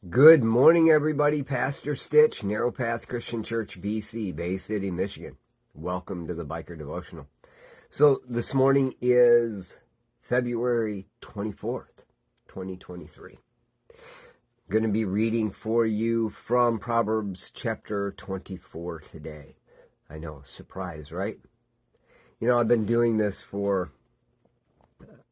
Good morning, everybody. Pastor Stitch, Narrow Path Christian Church, BC, Bay City, Michigan. Welcome to the Biker Devotional. So this morning is February 24th, 2023. I'm going to be reading for you from Proverbs chapter 24 today. I know, surprise, right? You know, I've been doing this for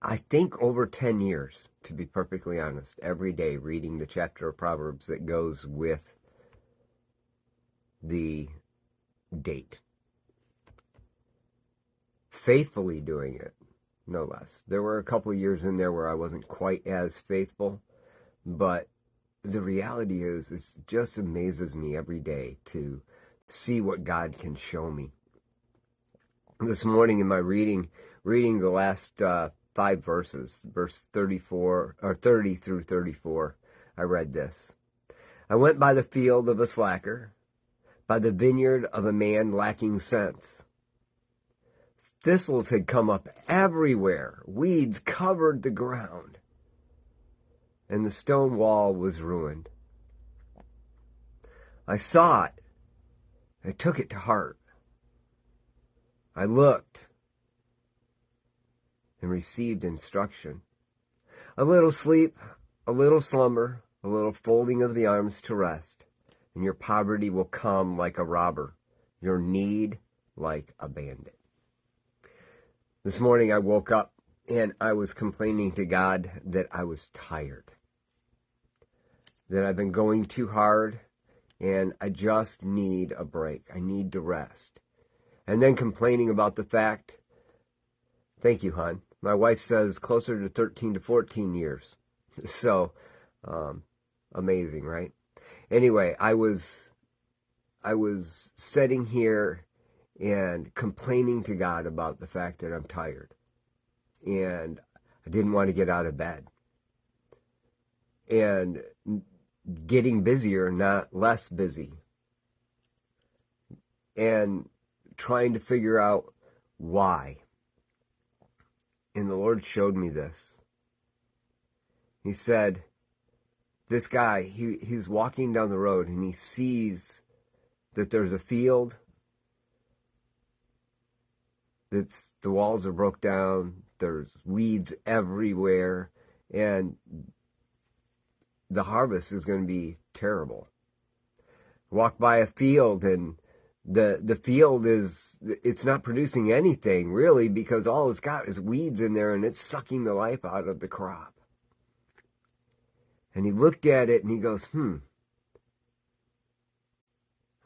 I think over 10 years, to be perfectly honest, every day reading the chapter of Proverbs that goes with the date. Faithfully doing it, no less. There were a couple of years in there where I wasn't quite as faithful, but the reality is, it just amazes me every day to see what God can show me. This morning in my reading the last 5 verses, verse 34 or 30 through 34, I read this. I went by the field of a slacker, by the vineyard of a man lacking sense. Thistles had come up everywhere, weeds covered the ground, and the stone wall was ruined. I saw it, I took it to heart. I looked and received instruction. A little sleep, a little slumber, a little folding of the arms to rest, and your poverty will come like a robber, your need like a bandit. This morning I woke up and I was complaining to God that I was tired, that I've been going too hard and I just need a break. I need to rest. And then complaining about the fact, thank you, hon. My wife says closer to 13 to 14 years. So, amazing, right? Anyway, I was sitting here and complaining to God about the fact that I'm tired. And I didn't want to get out of bed. And getting busier, not less busy. And trying to figure out why. And the Lord showed me this. He said, this guy, he's walking down the road and he sees that there's a field, the walls are broke down, there's weeds everywhere, and the harvest is going to be terrible. Walk by a field and the field it's not producing anything really, because all it's got is weeds in there and it's sucking the life out of the crop. And he looked at it and he goes, I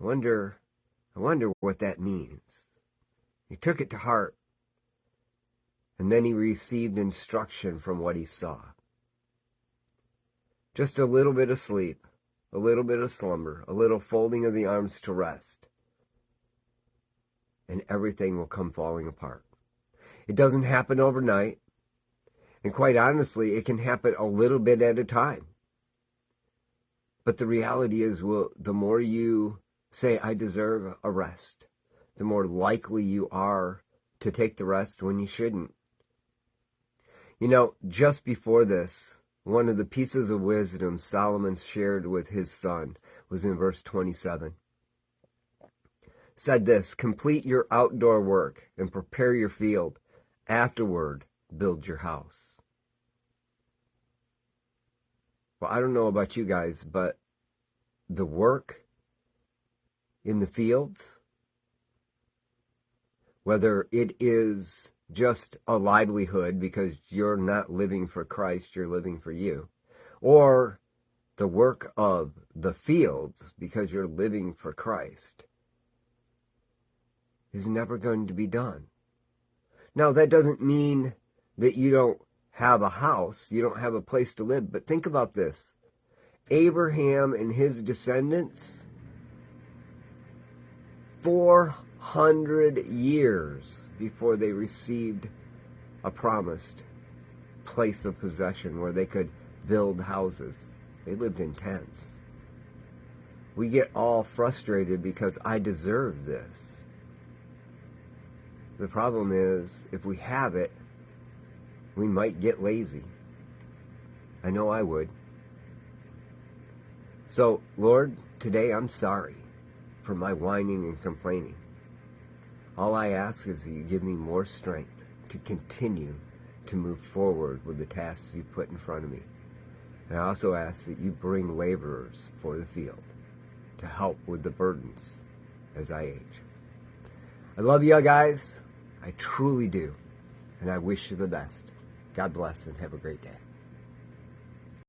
wonder what that means. He took it to heart, and then he received instruction from what he saw. Just a little bit of sleep, a little bit of slumber, a little folding of the arms to rest, and everything will come falling apart. It doesn't happen overnight, and quite honestly, it can happen a little bit at a time. But the reality is, the more you say, I deserve a rest, the more likely you are to take the rest when you shouldn't. You know, just before this, one of the pieces of wisdom Solomon shared with his son was in verse 27. Said this, complete your outdoor work and prepare your field. Afterward, build your house. Well, I don't know about you guys, but the work in the fields, whether it is just a livelihood because you're not living for Christ, you're living for you, or the work of the fields because you're living for Christ, is never going to be done. Now, that doesn't mean that you don't have a house, you don't have a place to live, but think about this. Abraham and his descendants, 400 years before they received a promised place of possession where they could build houses, they lived in tents. We get all frustrated because I deserve this. The problem is, if we have it, we might get lazy. I know I would. So, Lord, today I'm sorry for my whining and complaining. All I ask is that you give me more strength to continue to move forward with the tasks you put in front of me. And I also ask that you bring laborers for the field to help with the burdens as I age. I love you guys. I truly do. And I wish you the best. God bless and have a great day.